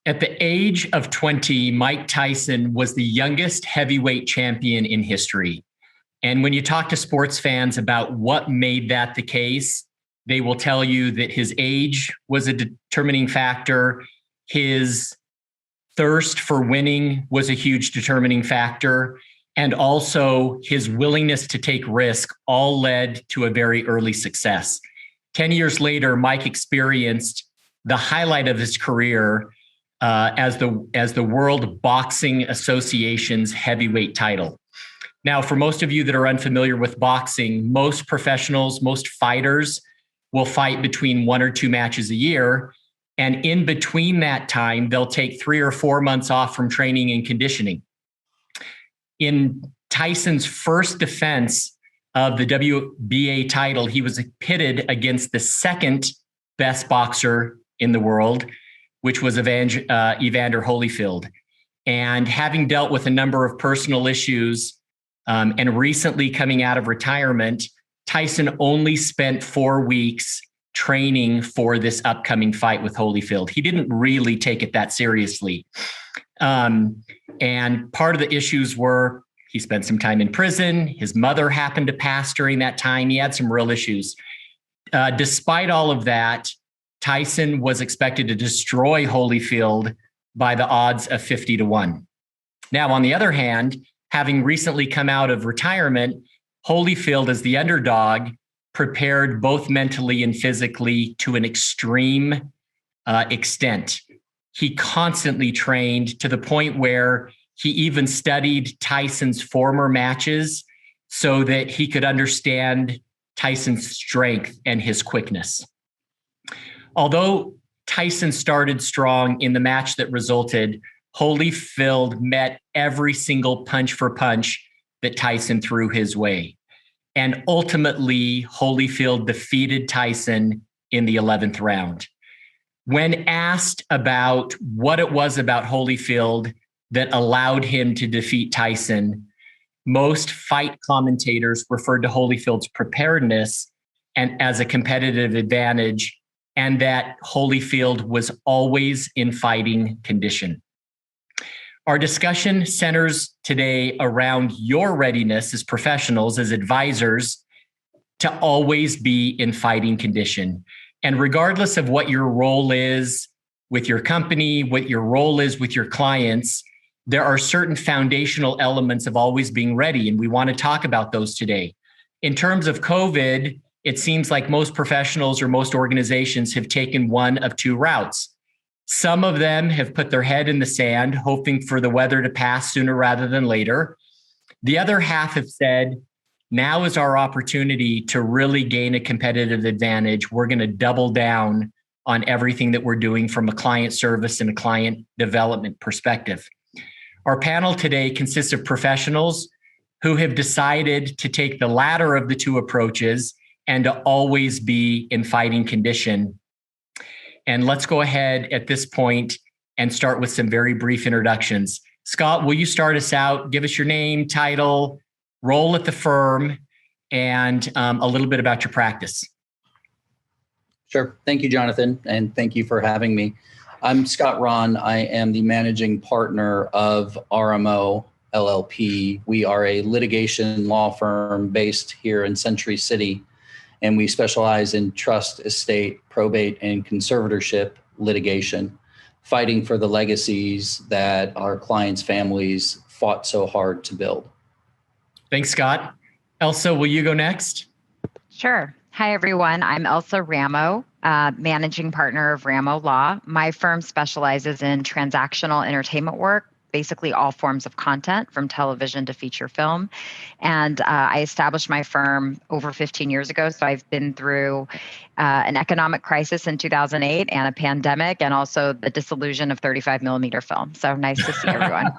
At the age of 20, Mike Tyson was the youngest heavyweight champion in history. And when you talk to sports fans about what made that the case, they will tell you that his age was a determining factor. His thirst for winning was a huge determining factor. And also his willingness to take risk all led to a very early success. 10 years later, Mike experienced the highlight of his career as the World Boxing Association's heavyweight title. Now, for most of you that are unfamiliar with boxing, most professionals, most fighters will fight between 1 or 2 matches a year. And in between that time, they'll take 3 or 4 months off from training and conditioning. In Tyson's first defense of the WBA title, he was pitted against the second best boxer in the world, which was Evander Holyfield. And having dealt with a number of personal issues and recently coming out of retirement, Tyson only spent 4 weeks training for this upcoming fight with Holyfield. He didn't really take it that seriously. And part of the issues were he spent some time in prison. His mother happened to pass during that time. He had some real issues. Despite all of that, Tyson was expected to destroy Holyfield by the odds of 50-1. Now, on the other hand, having recently come out of retirement, Holyfield, as the underdog, prepared both mentally and physically to an extreme extent. He constantly trained to the point where he even studied Tyson's former matches so that he could understand Tyson's strength and his quickness. Although Tyson started strong in the match that resulted, Holyfield met every single punch for punch that Tyson threw his way. And ultimately, Holyfield defeated Tyson in the 11th round. When asked about what it was about Holyfield that allowed him to defeat Tyson, most fight commentators referred to Holyfield's preparedness and as a competitive advantage, and that Holyfield was always in fighting condition. Our discussion centers today around your readiness as professionals, as advisors, to always be in fighting condition. And regardless of what your role is with your company, what your role is with your clients, there are certain foundational elements of always being ready. And we want to talk about those today. In terms of COVID, it seems like most professionals or most organizations have taken one of 2 routes. Some of them have put their head in the sand, hoping for the weather to pass sooner rather than later. The other half have said, now is our opportunity to really gain a competitive advantage. We're going to double down on everything that we're doing from a client service and a client development perspective. Our panel today consists of professionals who have decided to take the latter of the 2 approaches and to always be in fighting condition. And let's go ahead at this point and start with some very brief introductions. Scott, will you start us out? Give us your name, title, role at the firm, and a little bit about your practice. Sure. Thank you, Jonathan, and thank you for having me. I'm Scott Rahn. I am the managing partner of RMO LLP. We are a litigation law firm based here in Century City, and we specialize in trust, estate, probate, and conservatorship litigation, fighting for the legacies that our clients' families fought so hard to build. Thanks, Scott. Elsa, will you go next? Sure. Hi, everyone. I'm Elsa Ramo, managing partner of Ramo Law. My firm specializes in transactional entertainment work, basically all forms of content from television to feature film. And I established my firm over 15 years ago. So I've been through an economic crisis in 2008 and a pandemic, and also the disillusion of 35 millimeter film. So nice to see everyone.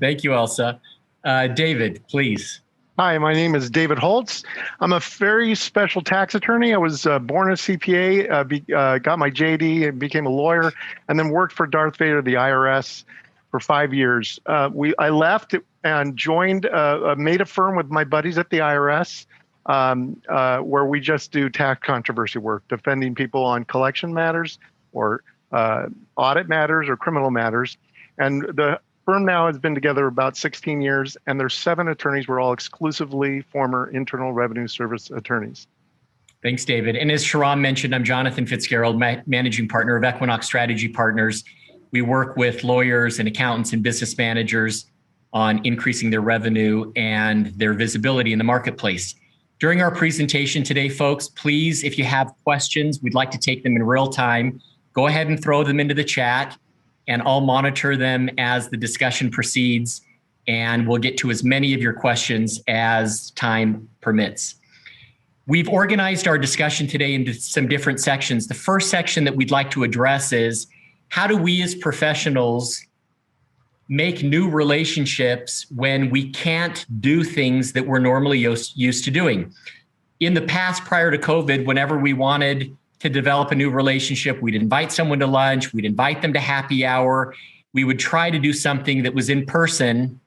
Thank you, Elsa. David, please. Hi, my name is David Holtz. I'm a very special tax attorney. I was born a CPA, got my JD and became a lawyer, and then worked for Darth Vader, the IRS, for 5 years. I left and joined, made a firm with my buddies at the IRS, where we just do tax controversy work, defending people on collection matters or audit matters or criminal matters. And the firm now has been together about 16 years, and there's 7 attorneys. We're all exclusively former Internal Revenue Service attorneys. Thanks, David. And as Sharon mentioned, I'm Jonathan Fitzgerald, managing partner of Equinox Strategy Partners. We work with lawyers and accountants and business managers on increasing their revenue and their visibility in the marketplace. During our presentation today, folks, please, if you have questions, we'd like to take them in real time. Go ahead and throw them into the chat, and I'll monitor them as the discussion proceeds, and we'll get to as many of your questions as time permits. We've organized our discussion today into some different sections. The first section that we'd like to address is, how do we as professionals make new relationships when we can't do things that we're normally used to doing? In the past, prior to COVID, whenever we wanted to develop a new relationship, we'd invite someone to lunch, we'd invite them to happy hour. We would try to do something that was in person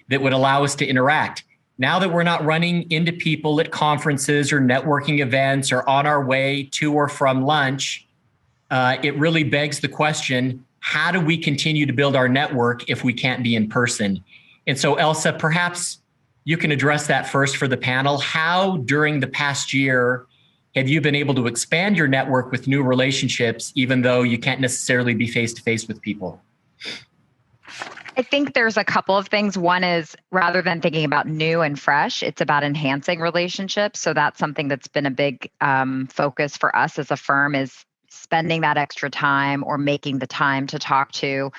that would allow us to interact. Now that we're not running into people at conferences or networking events or on our way to or from lunch, it really begs the question, how do we continue to build our network if we can't be in person? And so, Elsa, perhaps you can address that first for the panel. How, during the past year, have you been able to expand your network with new relationships, even though you can't necessarily be face-to-face with people? I think there's a couple of things. One is, rather than thinking about new and fresh, it's about enhancing relationships. So that's something that's been a big focus for us as a firm, is spending that extra time or making the time to talk to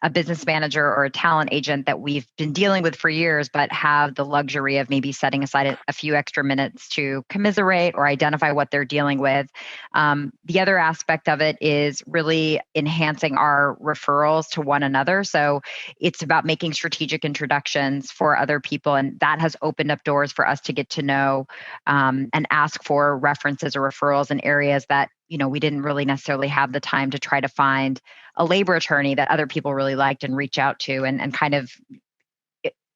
a business manager or a talent agent that we've been dealing with for years, but have the luxury of maybe setting aside a few extra minutes to commiserate or identify what they're dealing with. The other aspect of it is really enhancing our referrals to one another. So it's about making strategic introductions for other people. And that has opened up doors for us to get to know and ask for references or referrals in areas that, you know, we didn't really necessarily have the time to try to find a labor attorney that other people really liked and reach out to, and kind of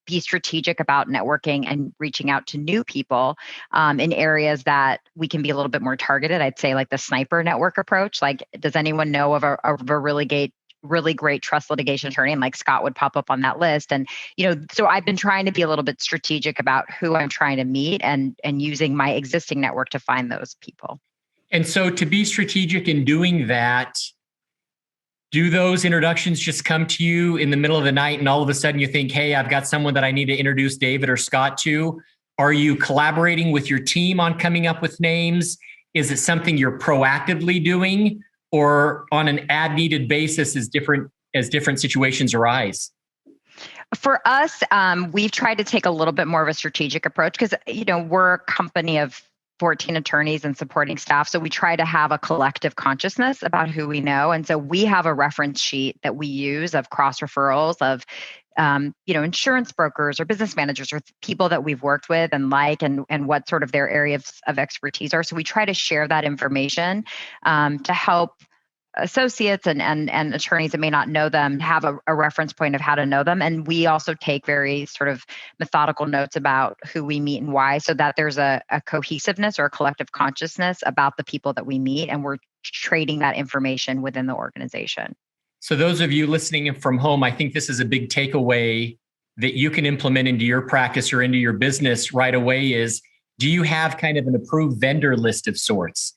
be strategic about networking and reaching out to new people in areas that we can be a little bit more targeted. I'd say like the sniper network approach. Like, does anyone know of a really great trust litigation attorney? And like Scott would pop up on that list. And, you know, so I've been trying to be a little bit strategic about who I'm trying to meet and using my existing network to find those people. And so to be strategic in doing that, do those introductions just come to you in the middle of the night and all of a sudden you think, hey, I've got someone that I need to introduce David or Scott to? Are you collaborating with your team on coming up with names? Is it something you're proactively doing, or on an as-needed basis as different situations arise? For us, we've tried to take a little bit more of a strategic approach because, you know, we're a company of 14 attorneys and supporting staff. So we try to have a collective consciousness about who we know. And so we have a reference sheet that we use of cross referrals of, you know, insurance brokers or business managers or people that we've worked with and what sort of their areas of expertise are. So we try to share that information to help associates and attorneys that may not know them have a reference point of how to know them. And we also take very sort of methodical notes about who we meet and why, so that there's a cohesiveness or a collective consciousness about the people that we meet, and we're trading that information within the organization. So those of you listening from home, I think this is a big takeaway that you can implement into your practice or into your business right away is, do you have kind of an approved vendor list of sorts?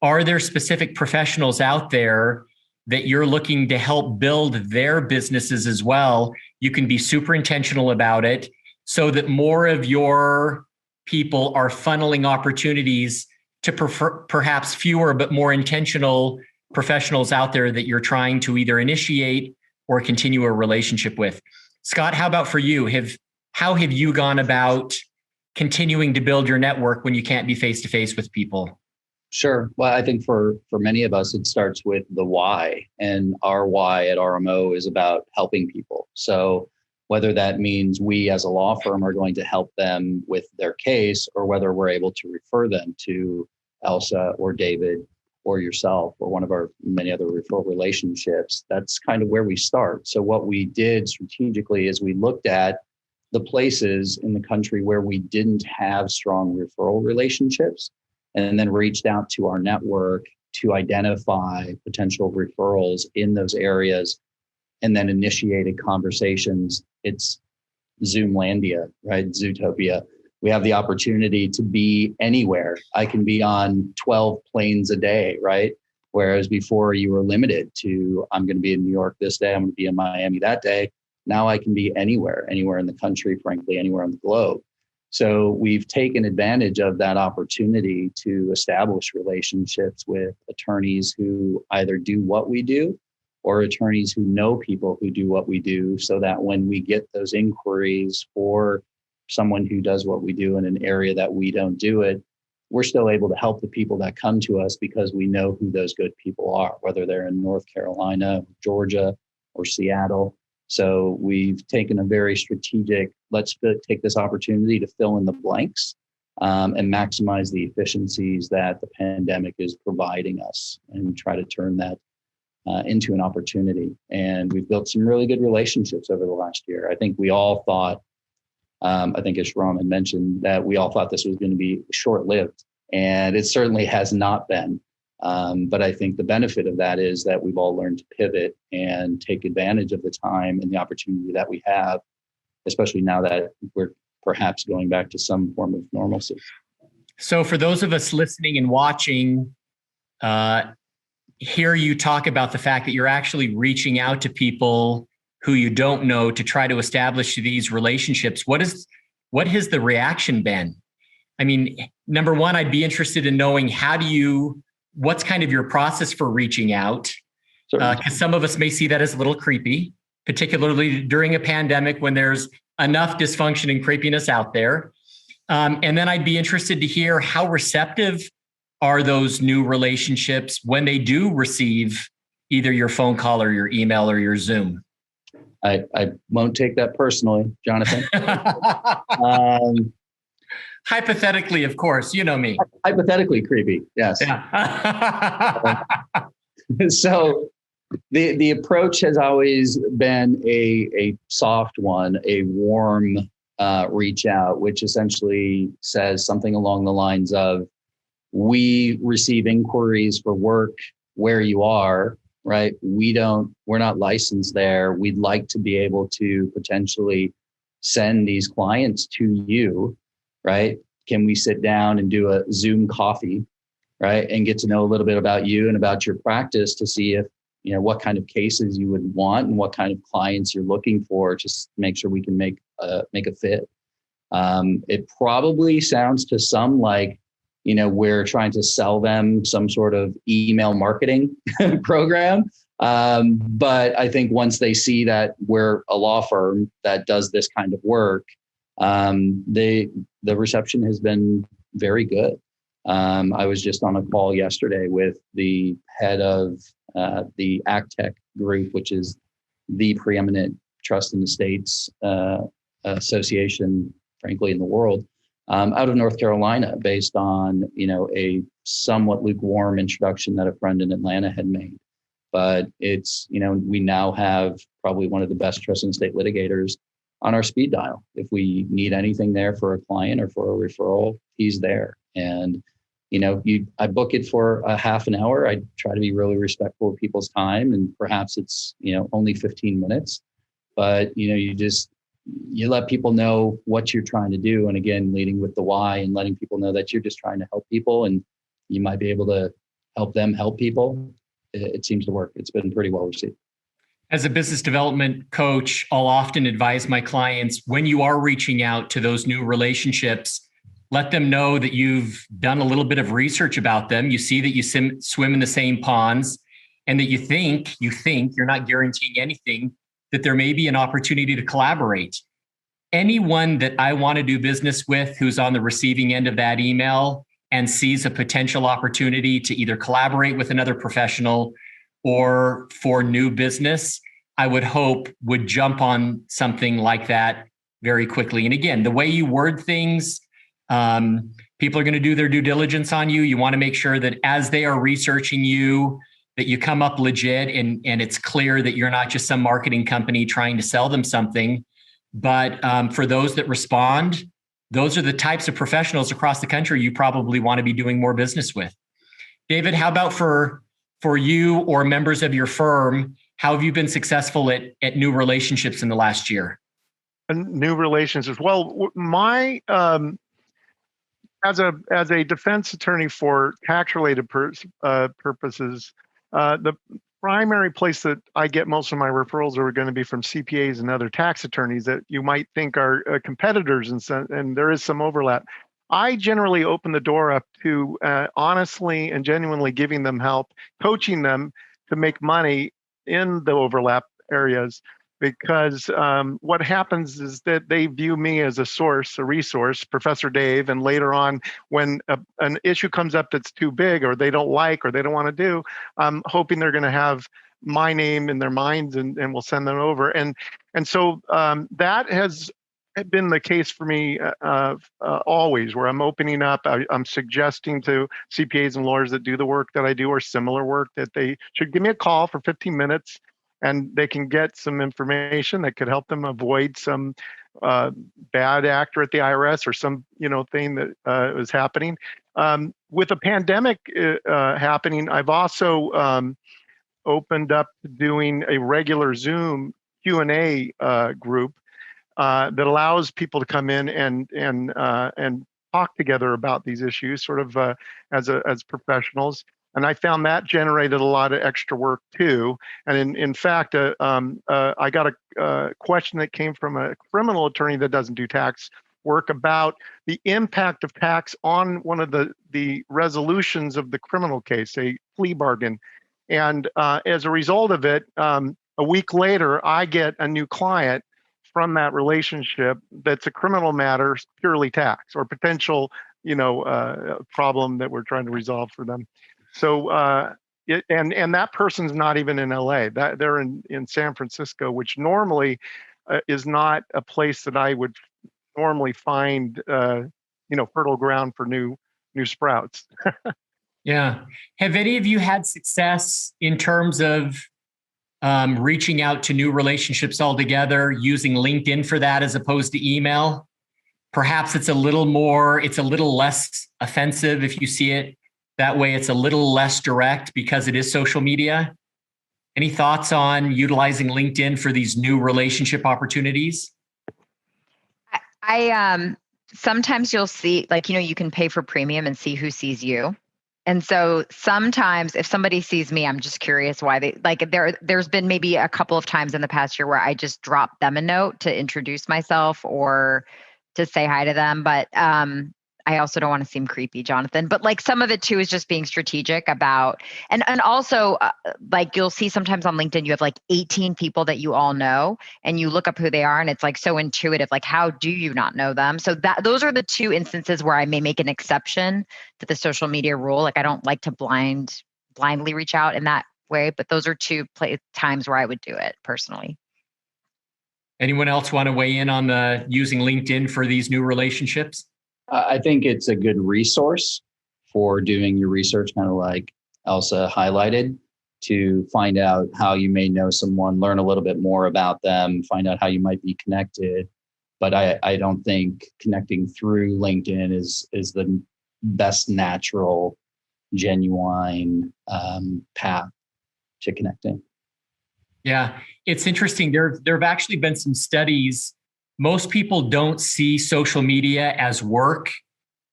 Are there specific professionals out there that you're looking to help build their businesses as well? You can be super intentional about it so that more of your people are funneling opportunities to perhaps fewer but more intentional professionals out there that you're trying to either initiate or continue a relationship with. Scott, how about for you? How have you gone about continuing to build your network when you can't be face-to-face with people? Sure. Well, I think for many of us, it starts with the why. And our why at RMO is about helping people. So whether that means we as a law firm are going to help them with their case, or whether we're able to refer them to Elsa or David or yourself or one of our many other referral relationships, that's kind of where we start. So what we did strategically is we looked at the places in the country where we didn't have strong referral relationships, and then reached out to our network to identify potential referrals in those areas and then initiated conversations. It's Zoomlandia, right? Zootopia. We have the opportunity to be anywhere. I can be on 12 planes a day, right? Whereas before you were limited to, I'm going to be in New York this day, I'm going to be in Miami that day. Now I can be anywhere in the country, frankly, anywhere on the globe. So we've taken advantage of that opportunity to establish relationships with attorneys who either do what we do or attorneys who know people who do what we do, so that when we get those inquiries for someone who does what we do in an area that we don't do it, we're still able to help the people that come to us because we know who those good people are, whether they're in North Carolina, Georgia, or Seattle. So we've taken a very strategic, let's take this opportunity to fill in the blanks and maximize the efficiencies that the pandemic is providing us and try to turn that into an opportunity. And we've built some really good relationships over the last year. I think we all thought, I think as Rahn had mentioned, that we all thought this was going to be short-lived, and it certainly has not been. But I think the benefit of that is that we've all learned to pivot and take advantage of the time and the opportunity that we have, especially now that we're perhaps going back to some form of normalcy. So for those of us listening and watching, hear you talk about the fact that you're actually reaching out to people who you don't know to try to establish these relationships. What has the reaction been? I mean, number one, I'd be interested in knowing what's kind of your process for reaching out? Because some of us may see that as a little creepy, particularly during a pandemic when there's enough dysfunction and creepiness out there. And then I'd be interested to hear how receptive are those new relationships when they do receive either your phone call or your email or your Zoom? I won't take that personally, Jonathan. Hypothetically, of course, you know me. Hypothetically creepy, yes. Yeah. So the approach has always been a soft one, a warm reach out, which essentially says something along the lines of, we receive inquiries for work where you are, right? We're not licensed there. We'd like to be able to potentially send these clients to you, right? Can we sit down and do a Zoom coffee, right? And get to know a little bit about you and about your practice to see if, what kind of cases you would want and what kind of clients you're looking for, just to make sure we can make a fit. It probably sounds to some like, we're trying to sell them some sort of email marketing program. But I think once they see that we're a law firm that does this kind of work, the reception has been very good. I was just on a call yesterday with the head of the ACTEC group, which is the preeminent trust and estates association, frankly, in the world, out of North Carolina, based on a somewhat lukewarm introduction that a friend in Atlanta had made. But it's we now have probably one of the best trust and estate litigators on our speed dial. If we need anything there for a client or for a referral, he's there. And I book it for a half an hour. I try to be really respectful of people's time, and perhaps it's only 15 minutes, but you let people know what you're trying to do. And again, leading with the why and letting people know that you're just trying to help people and you might be able to help them help people. It seems to work. It's been pretty well received. As a business development coach, I'll often advise my clients, when you are reaching out to those new relationships, let them know that you've done a little bit of research about them. You see that you swim in the same ponds, and that you think, you're not guaranteeing anything, that there may be an opportunity to collaborate. Anyone that I want to do business with who's on the receiving end of that email and sees a potential opportunity to either collaborate with another professional or for new business, I would hope would jump on something like that very quickly. And again, the way you word things, people are going to do their due diligence on you. You want to make sure that as they are researching you, that you come up legit and it's clear that you're not just some marketing company trying to sell them something. But for those that respond, those are the types of professionals across the country you probably want to be doing more business with. David, how about for you or members of your firm? How have you been successful at new relationships in the last year? New relationships. Well, my as a defense attorney for tax-related purposes, the primary place that I get most of my referrals are going to be from CPAs and other tax attorneys that you might think are competitors, and there is some overlap. I generally open the door up to honestly and genuinely giving them help, coaching them to make money in the overlap areas, because what happens is that they view me as a source, a resource, Professor Dave, and later on when an issue comes up that's too big or they don't like or they don't want to do, I'm hoping they're going to have my name in their minds and we'll send them over. And so that has been the case for me always, where I'm opening up, I'm suggesting to CPAs and lawyers that do the work that I do or similar work that they should give me a call for 15 minutes and they can get some information that could help them avoid some bad actor at the IRS or some thing that is happening. With a pandemic happening, I've also opened up to doing a regular Zoom Q&A group that allows people to come in and talk together about these issues, sort of as professionals. And I found that generated a lot of extra work too. And in fact, I got a question that came from a criminal attorney that doesn't do tax work about the impact of tax on one of the resolutions of the criminal case, a plea bargain. And as a result of it, a week later, I get a new client from that relationship that's a criminal matter, purely tax or potential, problem that we're trying to resolve for them. So, and that person's not even in LA. That they're in San Francisco, which normally is not a place that I would normally find, fertile ground for new sprouts. Yeah. Have any of you had success in terms of reaching out to new relationships altogether, using LinkedIn for that as opposed to email? Perhaps it's a little less offensive if you see it that way. It's a little less direct because it is social media. Any thoughts on utilizing LinkedIn for these new relationship opportunities? I sometimes you'll see, you can pay for premium and see who sees you. And so sometimes if somebody sees me, I'm just curious why there's been maybe a couple of times in the past year where I just dropped them a note to introduce myself or to say hi to them. But I also don't want to seem creepy, Jonathan, but some of it too is just being strategic about, and also you'll see sometimes on LinkedIn, you have 18 people that you all know and you look up who they are and it's so intuitive, how do you not know them? So those are the two instances where I may make an exception to the social media rule. I don't like to blindly reach out in that way, but those are two times where I would do it personally. Anyone else want to weigh in on the using LinkedIn for these new relationships? I think it's a good resource for doing your research, kind of like Elsa highlighted, to find out how you may know someone, learn a little bit more about them, find out how you might be connected. But I don't think connecting through LinkedIn is the best natural, genuine path to connecting. Yeah, it's interesting. There have actually been some studies. Most people don't see social media as work,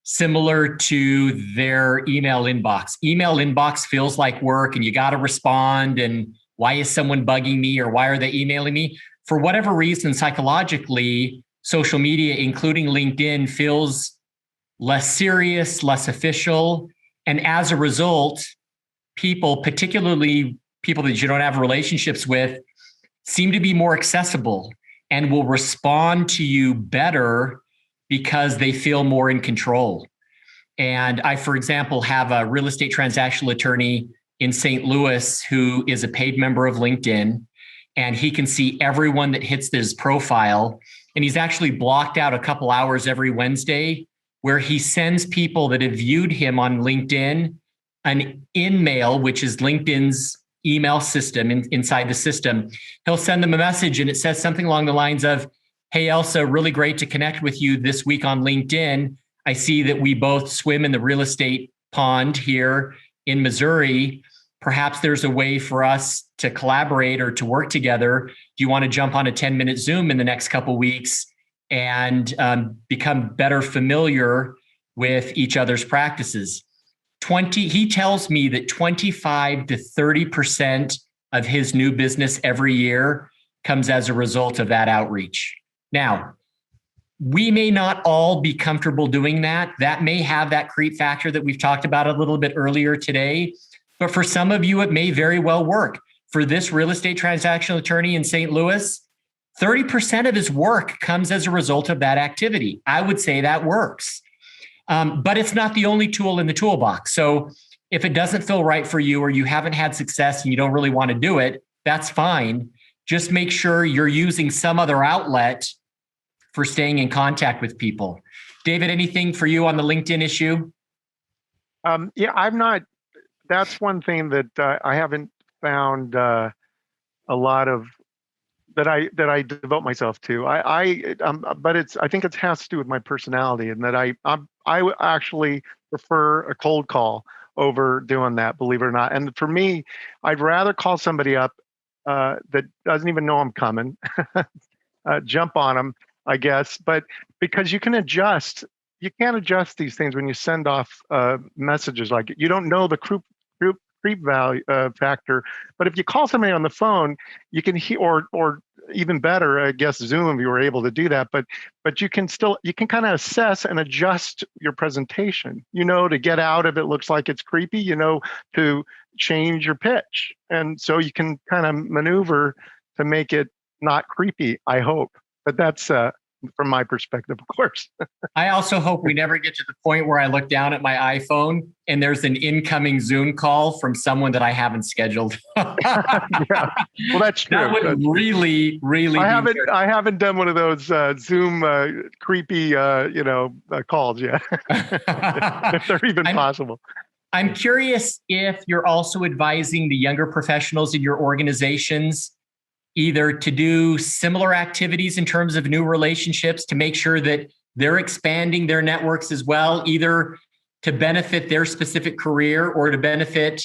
similar to their email inbox. Email inbox feels like work and you got to respond. And why is someone bugging me or why are they emailing me? For whatever reason, psychologically, social media, including LinkedIn, feels less serious, less official. And as a result, people, particularly people that you don't have relationships with, seem to be more accessible and will respond to you better because they feel more in control. And I, for example, have a real estate transactional attorney in St. Louis who is a paid member of LinkedIn, and he can see everyone that hits his profile. And he's actually blocked out a couple hours every Wednesday where he sends people that have viewed him on LinkedIn an in-mail, which is LinkedIn's email system inside the system. He'll send them a message and it says something along the lines of, "Hey, Elsa, really great to connect with you this week on LinkedIn. I see that we both swim in the real estate pond here. in Missouri. Perhaps there's a way for us to collaborate or to work together. Do you want to jump on a 10-minute Zoom in the next couple of weeks and become better familiar with each other's practices? He tells me that 25 to 30% of his new business every year comes as a result of that outreach. Now, we may not all be comfortable doing that. That may have that creep factor that we've talked about a little bit earlier today. But for some of you, it may very well work. For this real estate transactional attorney in St. Louis, 30% of his work comes as a result of that activity. I would say that works. But it's not the only tool in the toolbox. So if it doesn't feel right for you or you haven't had success and you don't really want to do it, that's fine. Just make sure you're using some other outlet for staying in contact with people. David, anything for you on the LinkedIn issue? Yeah, I'm not. That's one thing that I haven't found a lot of that I devote myself to. But I think it has to do with my personality, and that I actually prefer a cold call over doing that, believe it or not. And for me, I'd rather call somebody up that doesn't even know I'm coming, jump on them, I guess. But because you can't adjust these things when you send off messages. Like, you don't know the creep value factor, but if you call somebody on the phone, you can hear, or even better, I guess Zoom, if you were able to do that. But you can kind of assess and adjust your presentation. To get out if it looks like it's creepy. To change your pitch, and so you can kind of maneuver to make it not creepy. I hope, but that's from my perspective, of course. I also hope we never get to the point where I look down at my iPhone and there's an incoming Zoom call from someone that I haven't scheduled. Yeah. Well, that's true. That would really, really. I haven't done one of those Zoom creepy, calls yet, if they're even possible. I'm curious if you're also advising the younger professionals in your organizations either to do similar activities in terms of new relationships to make sure that they're expanding their networks as well, either to benefit their specific career or to benefit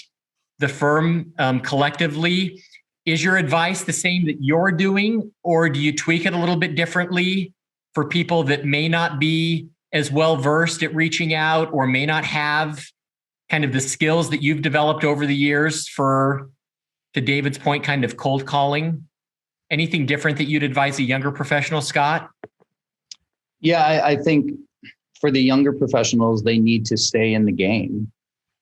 the firm collectively. Is your advice the same that you're doing, or do you tweak it a little bit differently for people that may not be as well versed at reaching out or may not have kind of the skills that you've developed over the years for, to David's point, kind of cold calling? Anything different that you'd advise a younger professional, Scott? Yeah, I think for the younger professionals, they need to stay in the game,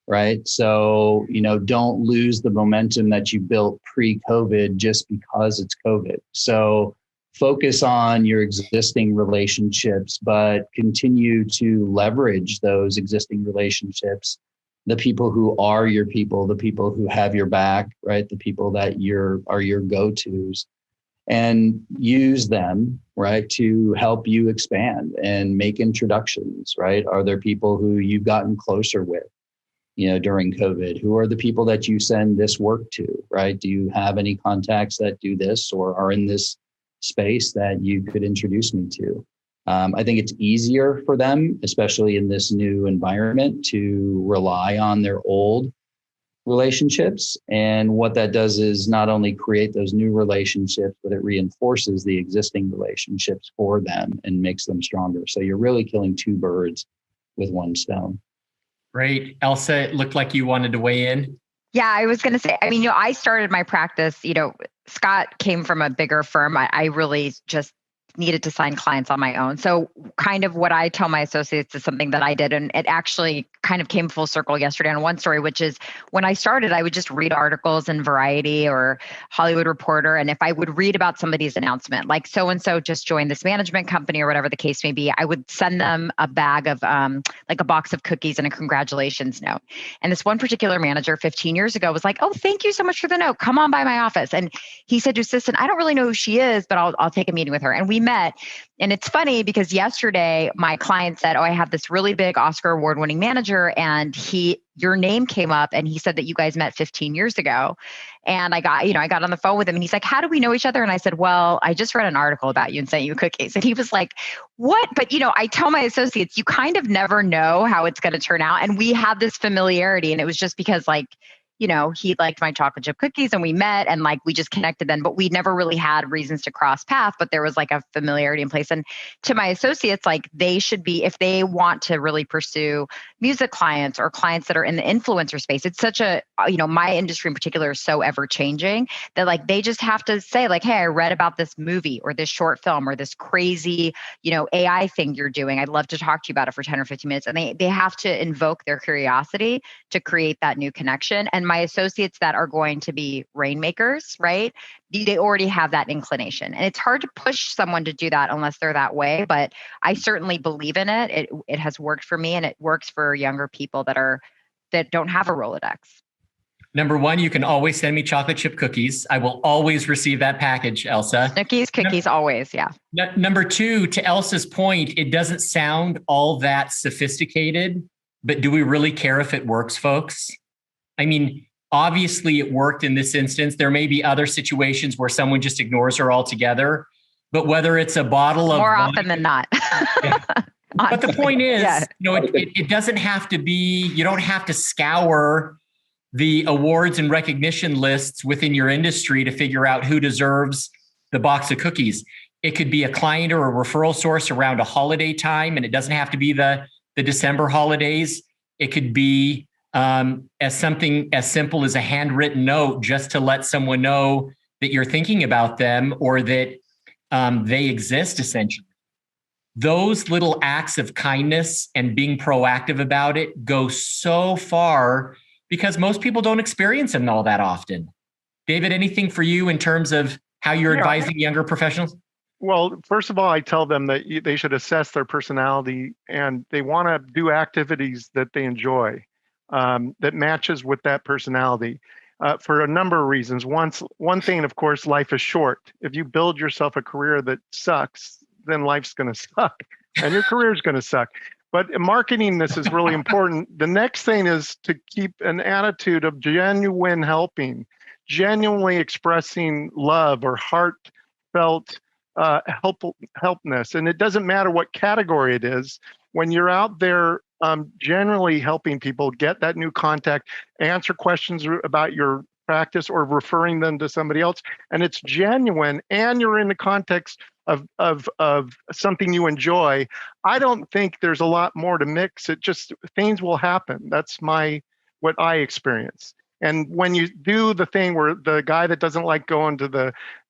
right? So, don't lose the momentum that you built pre-COVID just because it's COVID. So focus on your existing relationships, but continue to leverage those existing relationships. The people who are your people, the people who have your back, right? The people that are your go-tos. And use them, right, to help you expand and make introductions, right? Are there people who you've gotten closer with, during COVID? Who are the people that you send this work to, right? Do you have any contacts that do this or are in this space that you could introduce me to? I think it's easier for them, especially in this new environment, to rely on their old relationships. And what that does is not only create those new relationships, but it reinforces the existing relationships for them and makes them stronger. So you're really killing two birds with one stone. Great. Elsa, it looked like you wanted to weigh in. Yeah, I was going to say, I started my practice, Scott came from a bigger firm. I really just needed to sign clients on my own. So kind of what I tell my associates is something that I did. And it actually kind of came full circle yesterday on one story, which is when I started, I would just read articles in Variety or Hollywood Reporter. And if I would read about somebody's announcement, like so-and-so just joined this management company or whatever the case may be, I would send them a bag of like a box of cookies and a congratulations note. And this one particular manager 15 years ago was like, "Oh, thank you so much for the note. Come on by my office." And he said to his assistant, "I don't really know who she is, but I'll take a meeting with her." And we met. And it's funny because yesterday my client said, oh, I have this really big Oscar award-winning manager, and your name came up and he said that you guys met 15 years ago. And I got on the phone with him and he's like, how do we know each other? And I said, well, I just read an article about you and sent you cookies. And he was like, what? But, I tell my associates, you kind of never know how it's going to turn out. And we had this familiarity, and it was just because he liked my chocolate chip cookies and we met and we just connected then, but we never really had reasons to cross paths, but there was a familiarity in place. And to my associates, they should be, if they want to really pursue music clients or clients that are in the influencer space, it's such a, my industry in particular is so ever changing that they just have to say hey, I read about this movie or this short film or this crazy, AI thing you're doing. I'd love to talk to you about it for 10 or 15 minutes. And they have to invoke their curiosity to create that new connection. And my associates that are going to be rainmakers, right? They already have that inclination. And it's hard to push someone to do that unless they're that way. But I certainly believe in it. It has worked for me, and it works for younger people that don't have a Rolodex. Number one, you can always send me chocolate chip cookies. I will always receive that package, Elsa. Cookies, always, yeah. Number two, to Elsa's point, it doesn't sound all that sophisticated, but do we really care if it works, folks? I mean, obviously it worked in this instance. There may be other situations where someone just ignores her altogether, but whether it's a bottle of more wine, often than not. Yeah. But the point is, it doesn't have to be, you don't have to scour the awards and recognition lists within your industry to figure out who deserves the box of cookies. It could be a client or a referral source around a holiday time, and it doesn't have to be the December holidays. It could be as something as simple as a handwritten note just to let someone know that you're thinking about them or that they exist, essentially. Those little acts of kindness and being proactive about it go so far because most people don't experience them all that often. David, anything for you in terms of how you're advising younger professionals? Well, first of all, I tell them that they should assess their personality and they want to do activities that they enjoy. That matches with that personality for a number of reasons. One thing, of course, life is short. If you build yourself a career that sucks, then life's going to suck and your career is going to suck. But marketing this is really important. The next thing is to keep an attitude of genuine helping, genuinely expressing love or heartfelt helpness. And it doesn't matter what category it is. When you're out there generally helping people get that new contact, answer questions about your practice or referring them to somebody else, and it's genuine and you're in the context of something you enjoy, I don't think there's a lot more to mix. It just, things will happen. That's what I experience. And when you do the thing where the guy that doesn't like going to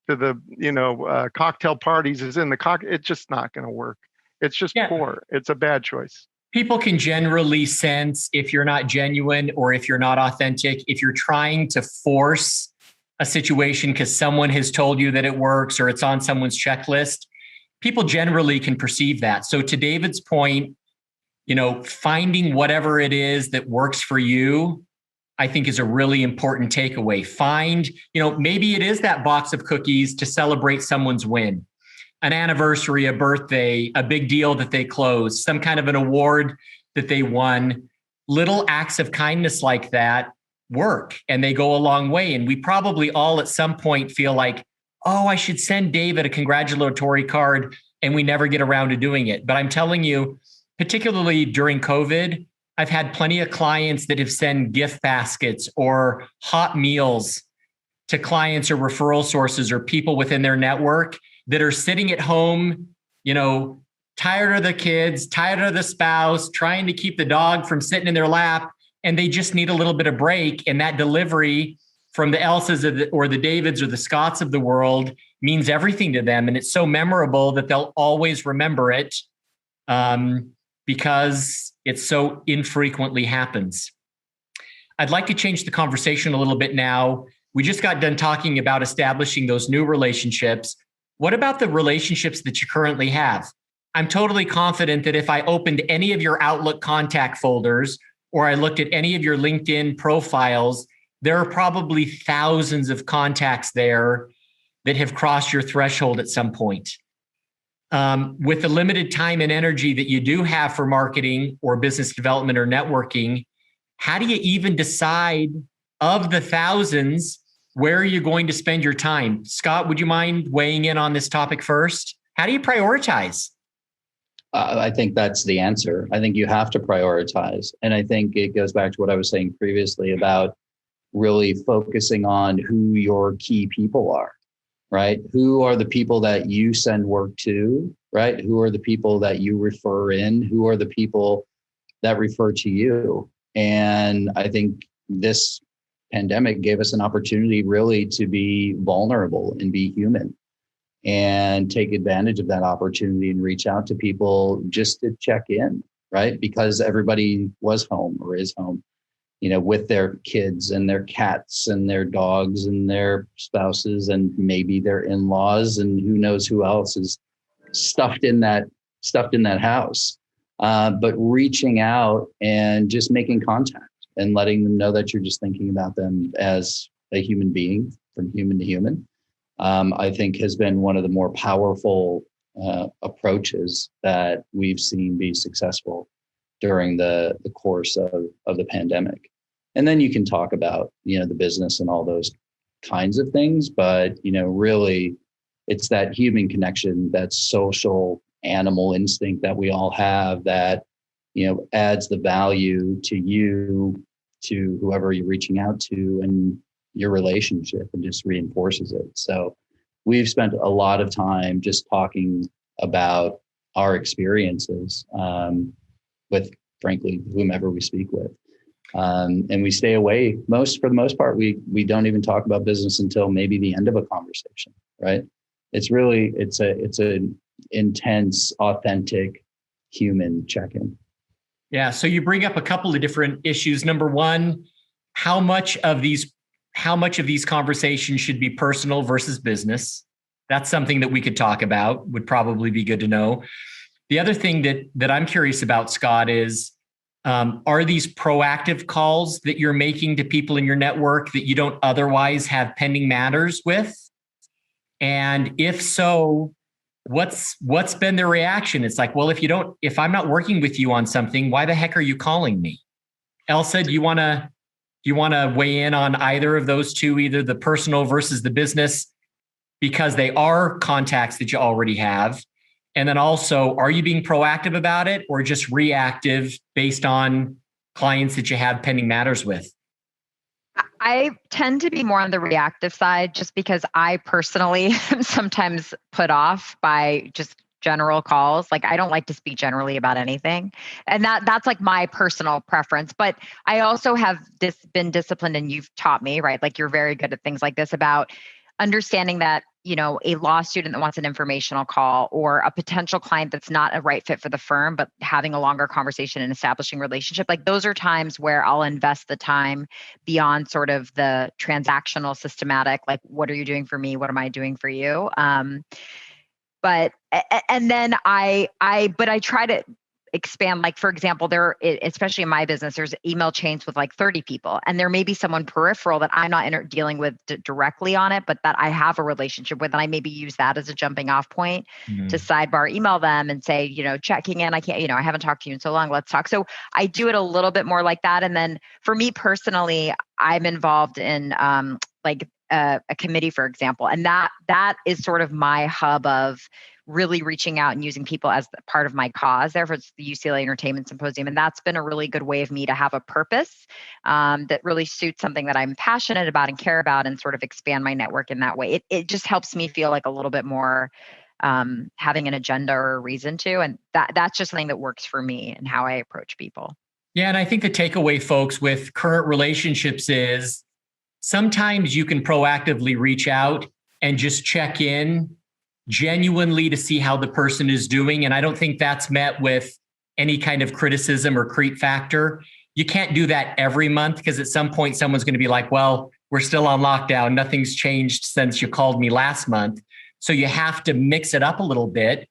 the cocktail parties is in the it's just not going to work. It's just poor. It's a bad choice. People can generally sense if you're not genuine or if you're not authentic, if you're trying to force a situation because someone has told you that it works or it's on someone's checklist. People generally can perceive that. So to David's point, finding whatever it is that works for you, I think is a really important takeaway. Find, maybe it is that box of cookies to celebrate someone's win. An anniversary, a birthday, a big deal that they closed, some kind of an award that they won. Little acts of kindness like that work and they go a long way. And we probably all at some point feel like, oh, I should send David a congratulatory card, and we never get around to doing it. But I'm telling you, particularly during COVID, I've had plenty of clients that have sent gift baskets or hot meals to clients or referral sources or people within their network that are sitting at home, tired of the kids, tired of the spouse, trying to keep the dog from sitting in their lap, and they just need a little bit of break. And that delivery from the Elsas or the Davids or the Scotts of the world means everything to them. And it's so memorable that they'll always remember it because it so infrequently happens. I'd like to change the conversation a little bit now. We just got done talking about establishing those new relationships. What about the relationships that you currently have? I'm totally confident that if I opened any of your Outlook contact folders or I looked at any of your LinkedIn profiles, there are probably thousands of contacts there that have crossed your threshold at some point. with the limited time and energy that you do have for marketing or business development or networking, how do you even decide of the thousands where you're going to spend your time? Scott, would you mind weighing in on this topic first? How do you prioritize? I think that's the answer. I think you have to prioritize. And I think it goes back to what I was saying previously about really focusing on who your key people are, right? Who are the people that you send work to, right? Who are the people that you refer in? Who are the people that refer to you? And I think this pandemic gave us an opportunity really to be vulnerable and be human and take advantage of that opportunity and reach out to people just to check in, right? Because everybody was home or is home, with their kids and their cats and their dogs and their spouses and maybe their in-laws and who knows who else is stuffed in that house. But reaching out and just making contact and letting them know that you're just thinking about them as a human being from human to human, I think has been one of the more powerful approaches that we've seen be successful during the course of the pandemic. And then you can talk about, the business and all those kinds of things, but, really it's that human connection, that social animal instinct that we all have that, adds the value to you, to whoever you're reaching out to and your relationship, and just reinforces it. So we've spent a lot of time just talking about our experiences with, frankly, whomever we speak with. And we stay away for the most part, we don't even talk about business until maybe the end of a conversation, right? It's an intense, authentic human check-in. Yeah. So you bring up a couple of different issues. Number one, how much of these conversations should be personal versus business? That's something that we could talk about, would probably be good to know. The other thing that I'm curious about, Scott, is are these proactive calls that you're making to people in your network that you don't otherwise have pending matters with? And if so, what's been their reaction? It's like, well, if I'm not working with you on something, why the heck are you calling me? Elsa, do you want to weigh in on either of those two, either the personal versus the business, because they are contacts that you already have? And then also, are you being proactive about it or just reactive based on clients that you have pending matters with? I tend to be more on the reactive side just because I personally am sometimes put off by just general calls. Like, I don't like to speak generally about anything. And that's like my personal preference. But I also have been disciplined, and you've taught me, right? Like, you're very good at things like this, about understanding that, a law student that wants an informational call or a potential client that's not a right fit for the firm, but having a longer conversation and establishing relationship, like those are times where I'll invest the time beyond sort of the transactional systematic, like, what are you doing for me? What am I doing for you? But I try to expand, like, for example, especially in my business, there's email chains with like 30 people, and there may be someone peripheral that I'm not dealing with directly on it, but that I have a relationship with, and I maybe use that as a jumping off point to sidebar email them and say, checking in, I haven't talked to you in so long, let's talk. So I do it a little bit more like that. And then for me personally, I'm involved in a committee, for example, and that is sort of my hub of really reaching out and using people as part of my cause. Therefore, it's the UCLA Entertainment Symposium. And that's been a really good way of me to have a purpose that really suits something that I'm passionate about and care about, and sort of expand my network in that way. It just helps me feel like a little bit more having an agenda or a reason to. And that's just something that works for me and how I approach people. Yeah. And I think the takeaway, folks, with current relationships is sometimes you can proactively reach out and just check in genuinely to see how the person is doing. And I don't think that's met with any kind of criticism or creep factor. You can't do that every month, because at some point someone's going to be like, well, we're still on lockdown. Nothing's changed since you called me last month. So you have to mix it up a little bit.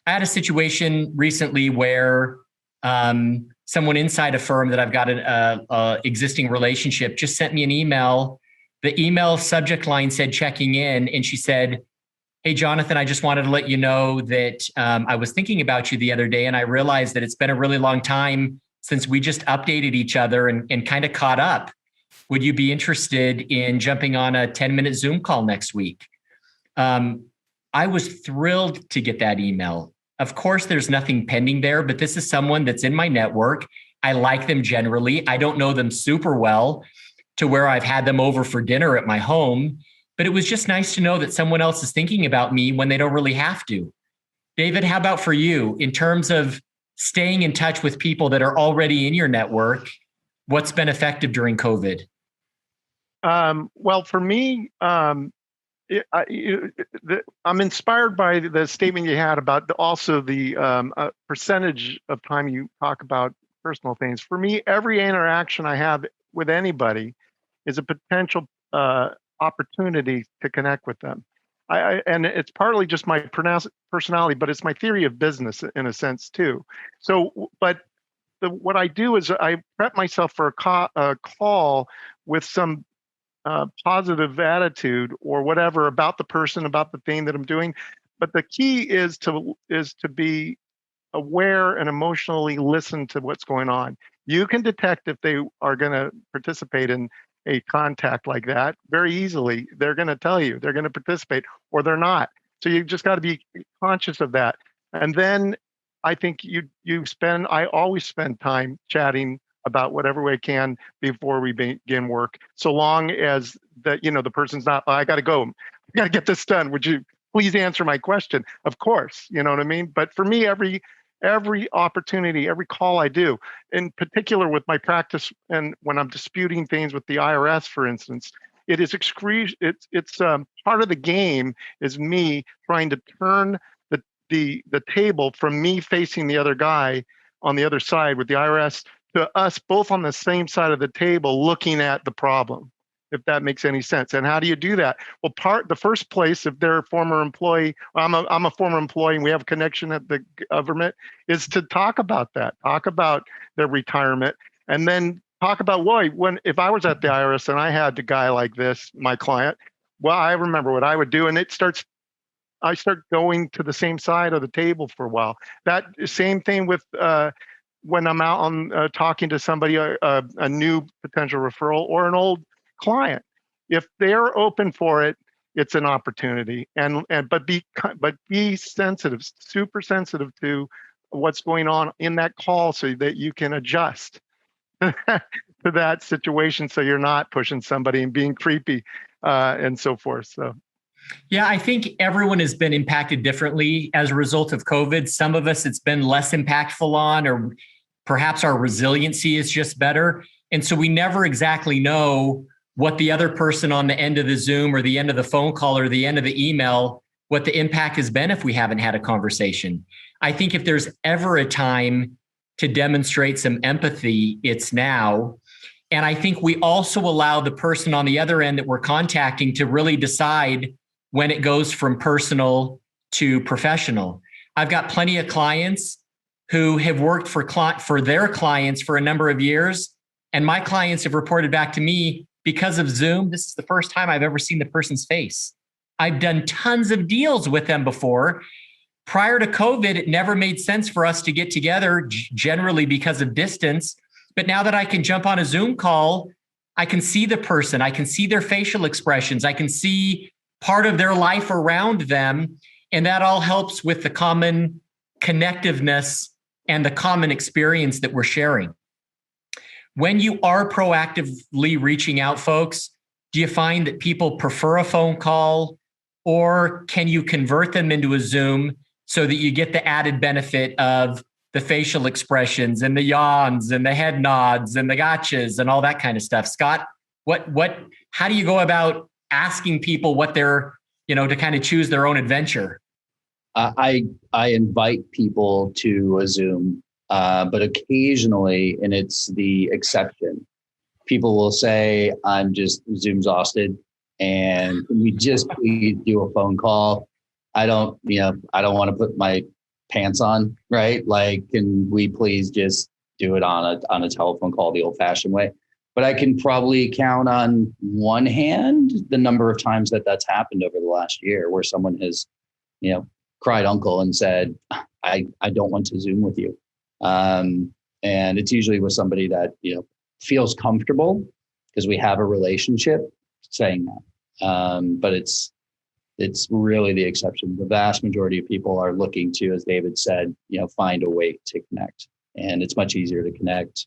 I had a situation recently where someone inside a firm that I've got an existing relationship just sent me an email. The email subject line said checking in, and she said, Hey, Jonathan, I just wanted to let you know that I was thinking about you the other day, and I realized that it's been a really long time since we just updated each other and kind of caught up. Would you be interested in jumping on a 10-minute Zoom call next week? I was thrilled to get that email. Of course, there's nothing pending there, but this is someone that's in my network. I like them generally. I don't know them super well to where I've had them over for dinner at my home, but it was just nice to know that someone else is thinking about me when they don't really have to. David, how about for you in terms of staying in touch with people that are already in your network? What's been effective during COVID? Well, for me, I'm inspired by the statement you had about also the percentage of time you talk about personal things. For me, every interaction I have with anybody is a potential opportunity to connect with them. And it's partly just my personality, but it's my theory of business in a sense too. So, but what I do is I prep myself for a call with some positive attitude or whatever about the person, about the thing that I'm doing. But the key is to be aware and emotionally listen to what's going on. You can detect if they are going to participate in a contact like that very easily. They're going to tell you they're going to participate or they're not. So you just got to be conscious of that. And then I think I always spend time chatting about whatever we can before we begin work, so long as the person's not, I got to go, I got to get this done. Would you please answer my question? Of course, you know what I mean? But for me, every opportunity, every call I do, in particular with my practice and when I'm disputing things with the IRS, for instance, it is it's part of the game is me trying to turn the table from me facing the other guy on the other side with the IRS to us both on the same side of the table looking at the problem, if that makes any sense. And how do you do that? Well, the first place, if they're a former employee, I'm a former employee and we have a connection at the government, is to talk about that, talk about their retirement, and then talk about, if I was at the IRS and I had a guy like this, my client, well, I remember what I would do. And I start going to the same side of the table for a while. That same thing with, when I'm out on talking to somebody, a new potential referral or an old client, if they're open for it, it's an opportunity. But be sensitive, super sensitive to what's going on in that call, so that you can adjust to that situation, so you're not pushing somebody and being creepy and so forth. So. Yeah, I think everyone has been impacted differently as a result of COVID. Some of us it's been less impactful on, or perhaps our resiliency is just better. And so we never exactly know what the other person on the end of the Zoom or the end of the phone call or the end of the email, what the impact has been if we haven't had a conversation. I think if there's ever a time to demonstrate some empathy, it's now. And I think we also allow the person on the other end that we're contacting to really decide when it goes from personal to professional. I've got plenty of clients who have worked for their clients for a number of years. And my clients have reported back to me, because of Zoom, this is the first time I've ever seen the person's face. I've done tons of deals with them before. Prior to COVID, it never made sense for us to get together, generally because of distance. But now that I can jump on a Zoom call, I can see the person, I can see their facial expressions, I can see part of their life around them. And that all helps with the common connectiveness and the common experience that we're sharing. When you are proactively reaching out, folks, do you find that people prefer a phone call, or can you convert them into a Zoom so that you get the added benefit of the facial expressions and the yawns and the head nods and the gotchas and all that kind of stuff? Scott, how do you go about asking people what they're, to kind of choose their own adventure? I invite people to a Zoom, but occasionally, and it's the exception, people will say, I'm just Zoom exhausted, and can we just please do a phone call? I don't want to put my pants on, right? Like, can we please just do it on a telephone call the old fashioned way? but I can probably count on one hand the number of times that that's happened over the last year where someone has, cried uncle and said, I don't want to Zoom with you. And it's usually with somebody that, feels comfortable because we have a relationship saying that. But it's really the exception. The vast majority of people are looking to, as David said, find a way to connect. And it's much easier to connect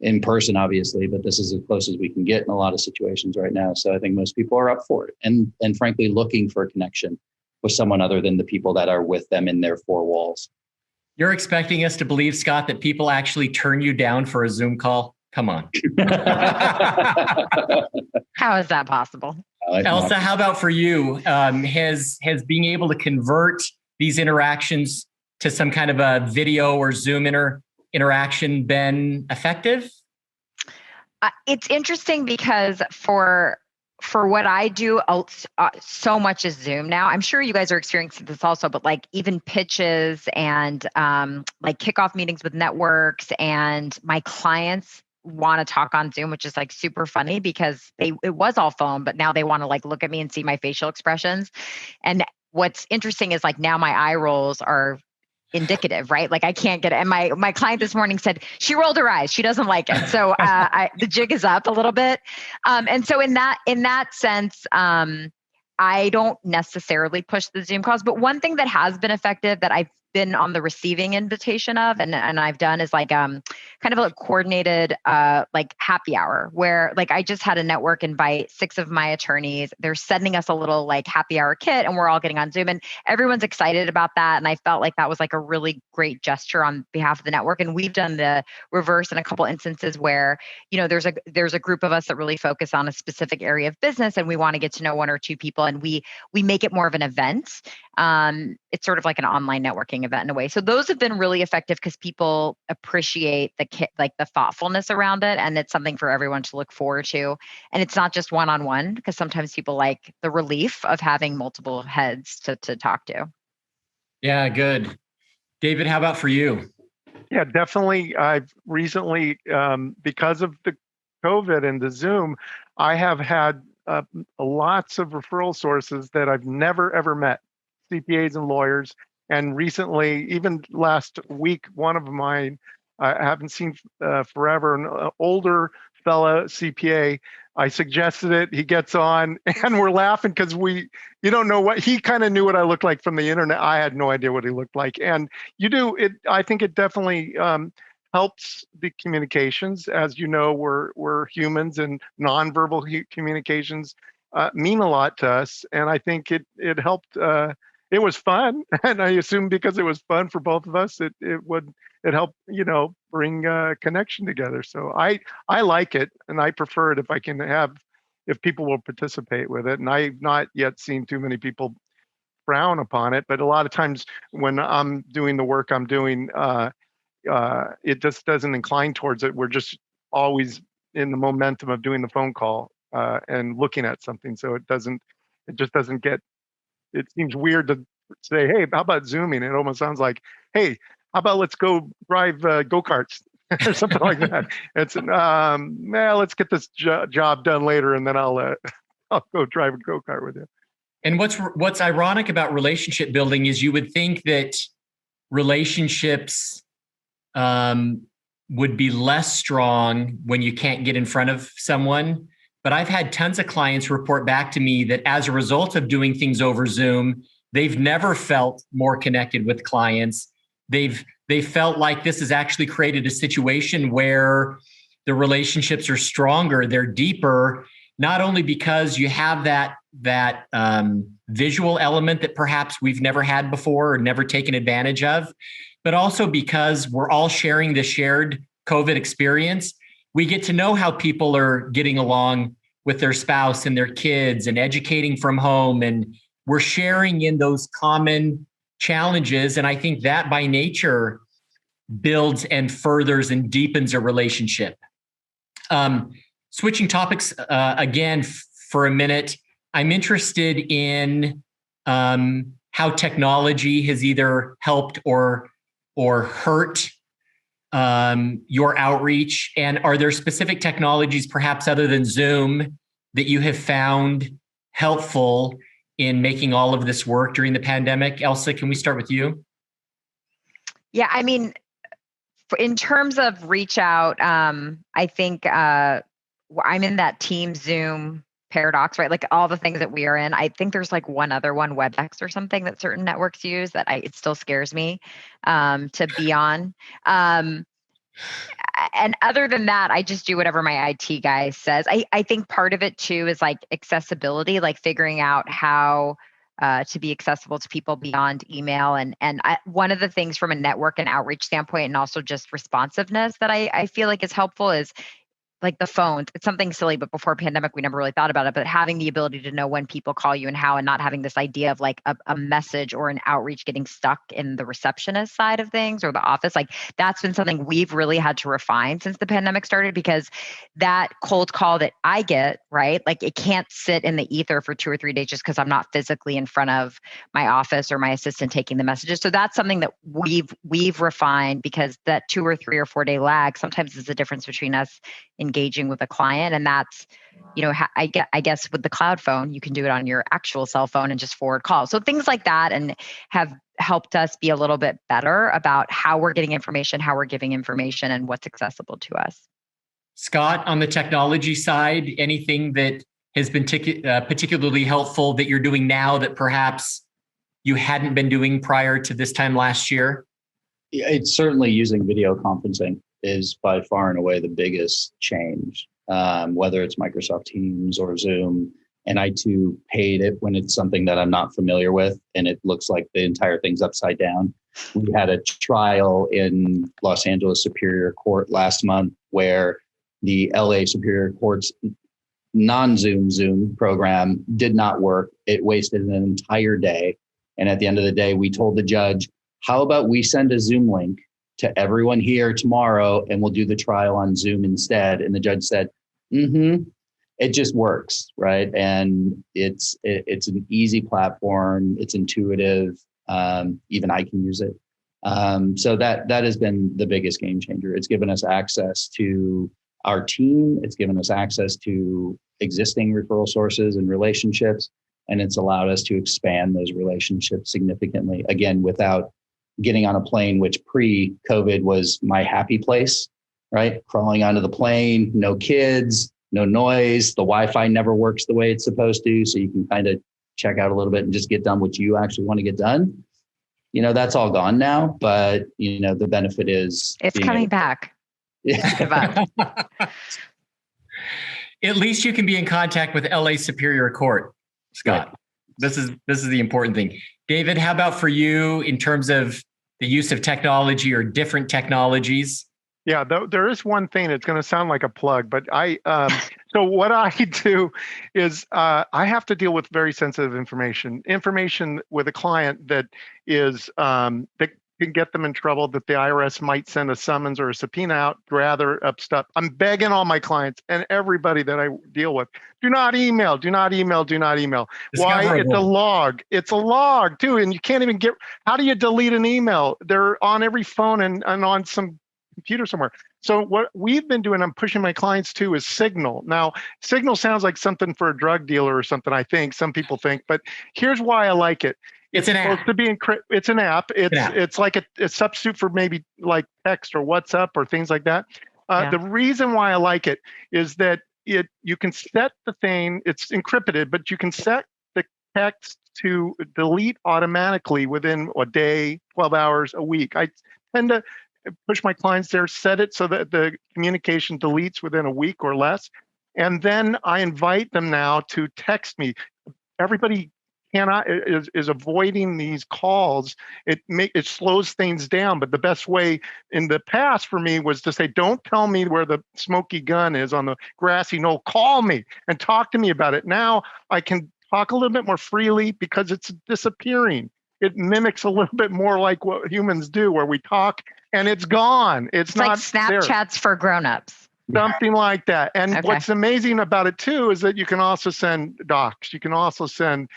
in person, obviously, but this is as close as we can get in a lot of situations right now. So I think most people are up for it and frankly, looking for a connection with someone other than the people that are with them in their four walls. You're expecting us to believe, Scott, that people actually turn you down for a Zoom call? Come on. How is that possible? Elsa, how about for you? Has being able to convert these interactions to some kind of a video or Zoom interaction been effective? It's interesting because for what I do, so much is Zoom now. I'm sure you guys are experiencing this also, but like even pitches and like kickoff meetings with networks, and my clients want to talk on Zoom, which is like super funny because it was all phone, but now they want to like look at me and see my facial expressions. And what's interesting is like now my eye rolls are indicative, right? Like I can't get it. And my client this morning said she rolled her eyes. She doesn't like it. So the jig is up a little bit. And so in that sense, I don't necessarily push the Zoom calls, but one thing that has been effective that I've been on the receiving invitation of, and I've done is like kind of a coordinated like happy hour where like I just had a network invite 6 of my attorneys. They're sending us a little like happy hour kit and we're all getting on Zoom and everyone's excited about that. And I felt like that was like a really great gesture on behalf of the network. And we've done the reverse in a couple instances where, there's a group of us that really focus on a specific area of business and we want to get to know 1 or 2 people and we make it more of an event. It's sort of like an online networking event in a way. So those have been really effective because people appreciate the thoughtfulness around it. And it's something for everyone to look forward to. And it's not just one-on-one because sometimes people like the relief of having multiple heads to talk to. Yeah, good. David, how about for you? Yeah, definitely. I've recently, because of the COVID and the Zoom, I have had lots of referral sources that I've never, ever met, CPAs and lawyers. And recently, even last week, one of mine I haven't seen forever, an older fella CPA, I suggested it, he gets on and we're laughing because you don't know what, he kind of knew what I looked like from the internet. I had no idea what he looked like. And I think it definitely helps the communications. As you know, we're humans and nonverbal communications mean a lot to us. And I think it helped, it was fun. And I assume because it was fun for both of us, it helped, bring a connection together. So I like it and I prefer it if people will participate with it. And I've not yet seen too many people frown upon it, but a lot of times when I'm doing the work I'm doing, it just doesn't incline towards it. We're just always in the momentum of doing the phone call and looking at something. So it just doesn't get, it seems weird to say, hey, how about Zooming? It almost sounds like, hey, how about let's go drive go-karts or something like that. It's, let's get this job done later and then I'll go drive a go-kart with you. And what's ironic about relationship building is you would think that relationships would be less strong when you can't get in front of someone. But I've had tons of clients report back to me that as a result of doing things over Zoom, they've never felt more connected with clients. They felt like this has actually created a situation where the relationships are stronger, they're deeper, not only because you have that visual element that perhaps we've never had before or never taken advantage of, but also because we're all sharing the shared COVID experience. We get to know how people are getting along with their spouse and their kids and educating from home. And we're sharing in those common challenges. And I think that by nature builds and furthers and deepens a relationship. Switching topics again for a minute, I'm interested in how technology has either helped or hurt your outreach? And are there specific technologies, perhaps other than Zoom, that you have found helpful in making all of this work during the pandemic? Elsa, can we start with you? Yeah, I mean, in terms of reach out, I think I'm in that team Zoom paradox, right? Like all the things that we are in. I think there's like one other one, WebEx or something that certain networks use that it still scares me to be on. And other than that, I just do whatever my IT guy says. I think part of it too is like accessibility, like figuring out how to be accessible to people beyond email. And one of the things from a network and outreach standpoint, and also just responsiveness that I feel like is helpful is like the phones. It's something silly, but before pandemic, we never really thought about it. But having the ability to know when people call you and how, and not having this idea of like a message or an outreach getting stuck in the receptionist side of things or the office, like that's been something we've really had to refine since the pandemic started, because that cold call that I get, right, like it can't sit in the ether for 2 or 3 days just because I'm not physically in front of my office or my assistant taking the messages. So that's something that we've refined, because that 2 or 3 or 4 day lag sometimes is the difference between us engaging with a client. And that's, I guess with the cloud phone, you can do it on your actual cell phone and just forward calls. So things like that, and have helped us be a little bit better about how we're getting information, how we're giving information, and what's accessible to us. Scott, on the technology side, anything that has been particularly helpful that you're doing now that perhaps you hadn't been doing prior to this time last year? It's certainly using video conferencing is by far and away the biggest change, whether it's Microsoft Teams or Zoom. And I too hate it when it's something that I'm not familiar with and it looks like the entire thing's upside down. We had a trial in Los Angeles Superior Court last month where the LA Superior Court's non-Zoom program did not work. It wasted an entire day. And at the end of the day, we told the judge, how about we send a Zoom link to everyone here tomorrow and we'll do the trial on Zoom instead? And the judge said, it just works, right? And it's an easy platform. It's intuitive. Even I can use it. So that has been the biggest game changer. It's given us access to our team. It's given us access to existing referral sources and relationships. And it's allowed us to expand those relationships significantly, again, without getting on a plane, which pre-COVID was my happy place, right? Crawling onto the plane, no kids, no noise. The Wi-Fi never works the way it's supposed to. So you can kind of check out a little bit and just get done what you actually want to get done. That's all gone now, but the benefit is it's coming back. Yeah. At least you can be in contact with LA Superior Court, Scott. Right. This is the important thing. David, how about for you in terms of the use of technology or different technologies? Yeah, there is one thing that's going to sound like a plug, but so what I do is I have to deal with very sensitive information with a client that is that can get them in trouble, that the IRS might send a summons or a subpoena out, gather up stuff. I'm begging all my clients and everybody that I deal with, do not email. Why? It's a log too. And you can't even how do you delete an email? They're on every phone and on some computer somewhere. So what we've been doing, I'm pushing my clients to, is Signal. Now, Signal sounds like something for a drug dealer or something, I think. Some people think, but here's why I like it. It's an app. It's an app. It's like a substitute for maybe like text or WhatsApp or things like that. The reason why I like it is that you can set the thing, it's encrypted, but you can set the text to delete automatically within a day, 12 hours, a week. I tend to push my clients there, set it so that the communication deletes within a week or less. And then I invite them now to text me. Everybody is avoiding these calls. It slows things down. But the best way in the past for me was to say, don't tell me where the smoky gun is on the grassy knoll. Call me and talk to me about it. Now I can talk a little bit more freely because it's disappearing. It mimics a little bit more like what humans do, where we talk and it's gone. It's not like Snapchats for grownups. Something like that. And what's amazing about it too is that you can also send docs. You can also send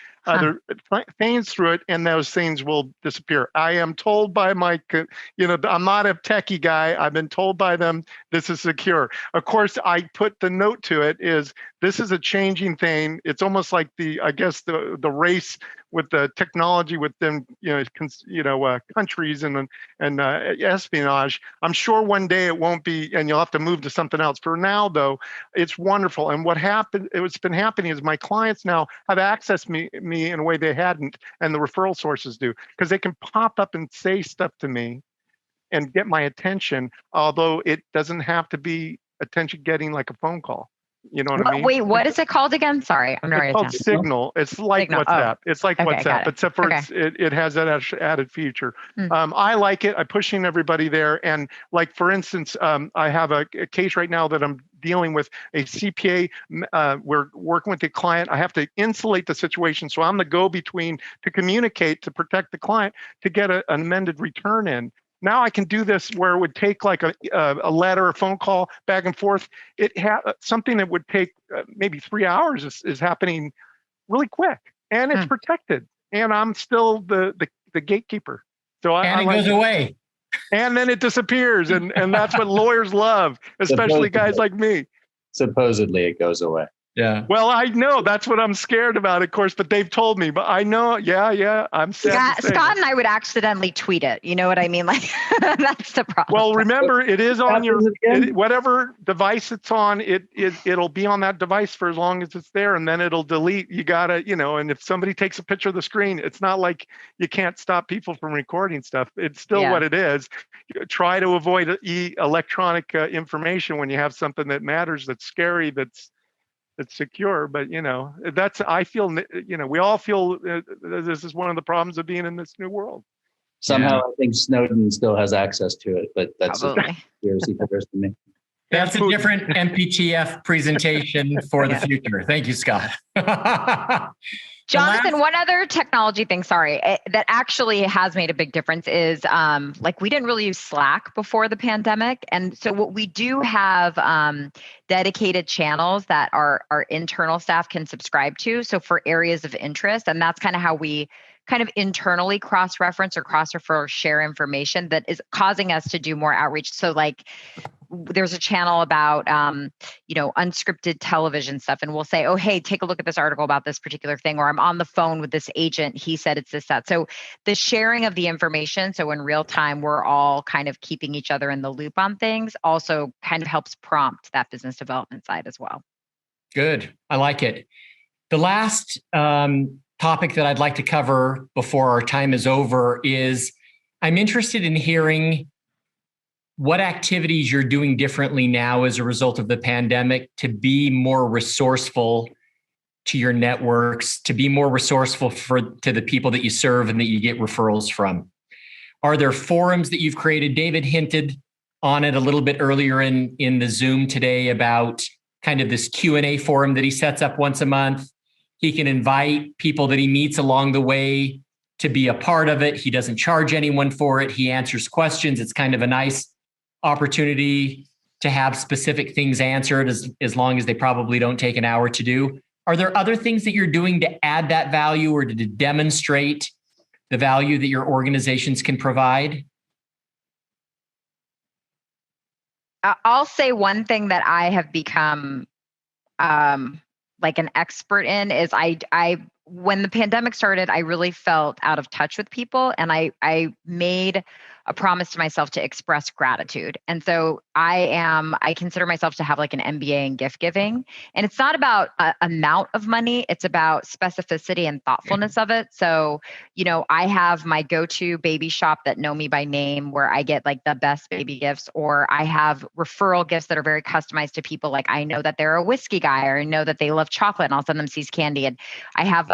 things through it, and those things will disappear. I am told by I'm not a techie guy. I've been told by them this is secure. Of course, I put the note to it is this is a changing thing. It's almost like the race with the technology within countries and espionage. I'm sure one day it won't be, and you'll have to move to something else. For now, though, it's wonderful. And what's been happening is my clients now have accessed me in a way they hadn't, and the referral sources do, because they can pop up and say stuff to me and get my attention, although it doesn't have to be attention getting like a phone call. You know what I mean? Wait, what is it called again? Sorry, I'm not writing it down. It's called Signal. It's like Signal. WhatsApp. It's like Okay, WhatsApp, except for it has that added feature. I like it. I'm pushing everybody there. And like, for instance, I have a case right now that I'm dealing with a CPA. We're working with the client. I have to insulate the situation. So I'm the go-between to communicate, to protect the client, to get an amended return in. Now I can do this where it would take like a letter, a phone call, back and forth. Something that would take maybe 3 hours is happening really quick, and it's protected. And I'm still the gatekeeper. So it goes away, and then it disappears, and that's what lawyers love, especially guys like me. Supposedly, it goes away. Yeah. Well, I know that's what I'm scared about, of course, but they've told me. But I know, yeah, I'm sad. Scott and I would accidentally tweet it. You know what I mean? Like, that's the problem. Well, remember, it is on whatever device it's on. It'll be on that device for as long as it's there, and then it'll delete. You gotta, and if somebody takes a picture of the screen, it's not like you can't stop people from recording stuff. It's still what it is. Try to avoid electronic information when you have something that matters, that's scary, that's secure. But I feel we all feel this is one of the problems of being in this new world. Somehow I think Snowden still has access to it, but that's a conspiracy theorist to me. That's a different MPTF presentation for the future. Thank you, Scott. Jonathan, one other technology thing, that actually has made a big difference is we didn't really use Slack before the pandemic. And so what we do have dedicated channels that our internal staff can subscribe to. So for areas of interest, and that's kind of how we kind of internally cross-reference or cross-refer, share information that is causing us to do more outreach. So like there's a channel about, unscripted television stuff. And we'll say, oh, hey, take a look at this article about this particular thing, or I'm on the phone with this agent. He said it's this, that. So the sharing of the information. So in real time, we're all kind of keeping each other in the loop on things also kind of helps prompt that business development side as well. Good. I like it. The last topic that I'd like to cover before our time is over is I'm interested in hearing what activities you're doing differently now as a result of the pandemic to be more resourceful to your networks, to be more resourceful to the people that you serve and that you get referrals from. Are there forums that you've created? David hinted on it a little bit earlier in the Zoom today about kind of this Q&A forum that he sets up once a month. He can invite people that he meets along the way to be a part of it. He doesn't charge anyone for it. He answers questions. It's kind of a nice opportunity to have specific things answered as long as they probably don't take an hour to do. Are there other things that you're doing to add that value or to demonstrate the value that your organizations can provide? I'll say one thing that I have become like an expert in is I when the pandemic started, I really felt out of touch with people, and I made a promise to myself to express gratitude. And so I consider myself to have like an MBA in gift giving. And it's not about amount of money. It's about specificity and thoughtfulness of it. So, I have my go-to baby shop that know me by name where I get like the best baby gifts, or I have referral gifts that are very customized to people. Like I know that they're a whiskey guy, or I know that they love chocolate, and I'll send them See's candy. And I have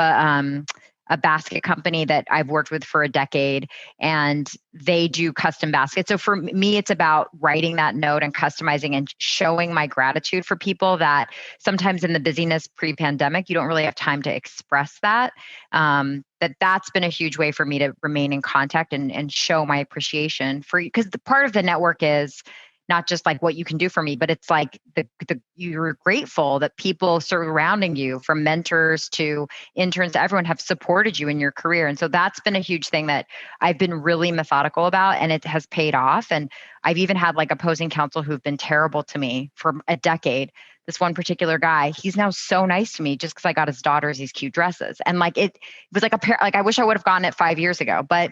a basket company that I've worked with for a decade, and they do custom baskets. So for me, it's about writing that note and customizing and showing my gratitude for people that sometimes in the busyness pre-pandemic, you don't really have time to express that. That's been a huge way for me to remain in contact and show my appreciation for you. Because the part of the network is not just like what you can do for me, but it's like you're grateful that people surrounding you, from mentors to interns to everyone, have supported you in your career. And so that's been a huge thing that I've been really methodical about, and it has paid off. And I've even had like opposing counsel who've been terrible to me for a decade. This one particular guy, he's now so nice to me just because I got his daughters these cute dresses. And like it was like like I wish I would have gotten it 5 years ago. But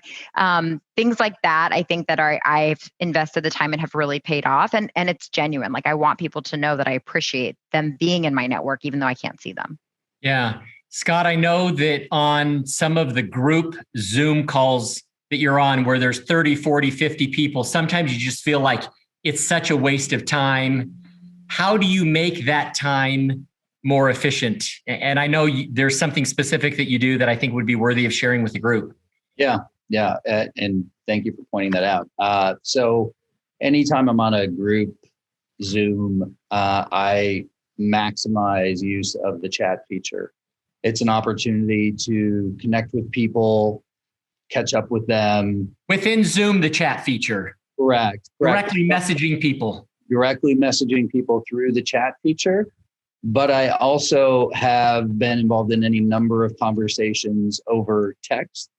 things like that, I think that I've invested the time and have really paid off. And it's genuine. Like I want people to know that I appreciate them being in my network, even though I can't see them. Yeah. Scott, I know that on some of the group Zoom calls that you're on, where there's 30, 40, 50 people, sometimes you just feel like it's such a waste of time. How do you make that time more efficient? And I know there's something specific that you do that I think would be worthy of sharing with the group. Yeah. And thank you for pointing that out. So anytime I'm on a group Zoom, I maximize use of the chat feature. It's an opportunity to connect with people, catch up with them. Within Zoom, the chat feature. Correct. Directly messaging people. Directly messaging people through the chat feature. But I also have been involved in any number of conversations over text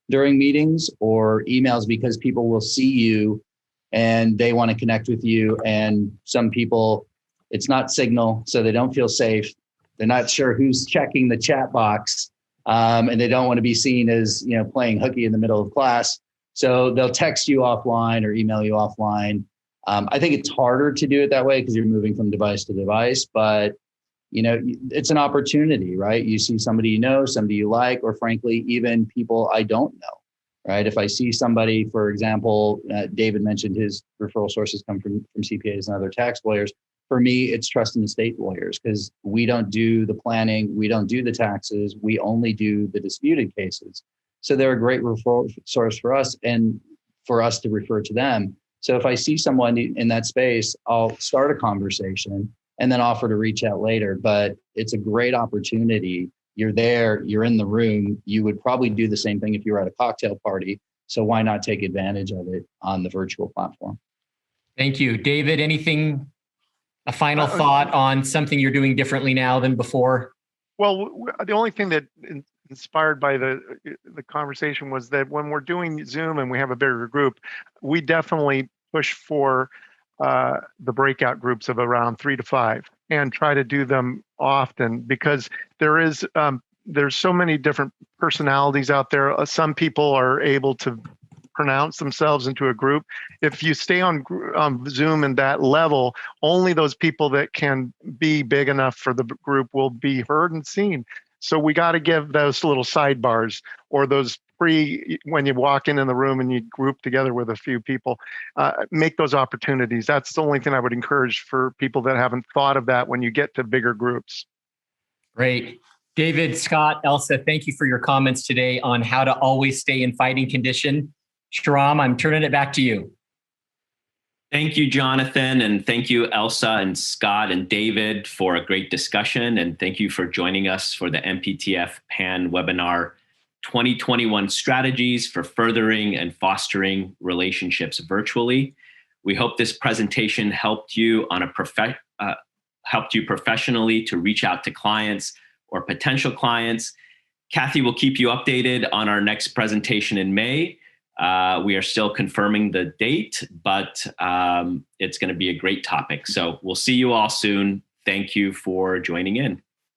during meetings or emails, because people will see you and they want to connect with you. And some people, it's not Signal, so they don't feel safe. They're not sure who's checking the chat box, and they don't want to be seen as, playing hooky in the middle of class. So they'll text you offline or email you offline. I think it's harder to do it that way because you're moving from device to device, but it's an opportunity, right? You see somebody you know, somebody you like, or frankly, even people I don't know, right? If I see somebody, for example, David mentioned his referral sources come from CPAs and other tax lawyers. For me, it's trust and estate lawyers, because we don't do the planning, we don't do the taxes, we only do the disputed cases. So they're a great referral source for us and for us to refer to them. So if I see someone in that space, I'll start a conversation and then offer to reach out later. But it's a great opportunity. You're there, you're in the room. You would probably do the same thing if you were at a cocktail party. So why not take advantage of it on the virtual platform? Thank you. David, a final thought on something you're doing differently now than before? Well, the only thing that inspired by the conversation was that when we're doing Zoom and we have a bigger group, we definitely push for the breakout groups of around 3 to 5 and try to do them often, because there's so many different personalities out there. Some people are able to pronounce themselves into a group. If you stay on Zoom in that level, only those people that can be big enough for the group will be heard and seen. So we got to give those little sidebars, or those when you walk in the room and you group together with a few people, make those opportunities. That's the only thing I would encourage for people that haven't thought of that when you get to bigger groups. Great. David, Scott, Elsa, thank you for your comments today on how to always stay in fighting condition. Shahram, I'm turning it back to you. Thank you, Jonathan, and thank you, Elsa and Scott and David, for a great discussion. And thank you for joining us for the MPTF PAN webinar, 2021 Strategies for Furthering and Fostering Relationships Virtually. We hope this presentation helped you professionally to reach out to clients or potential clients. Kathy will keep you updated on our next presentation in May. We are still confirming the date, but it's going to be a great topic. So we'll see you all soon. Thank you for joining in.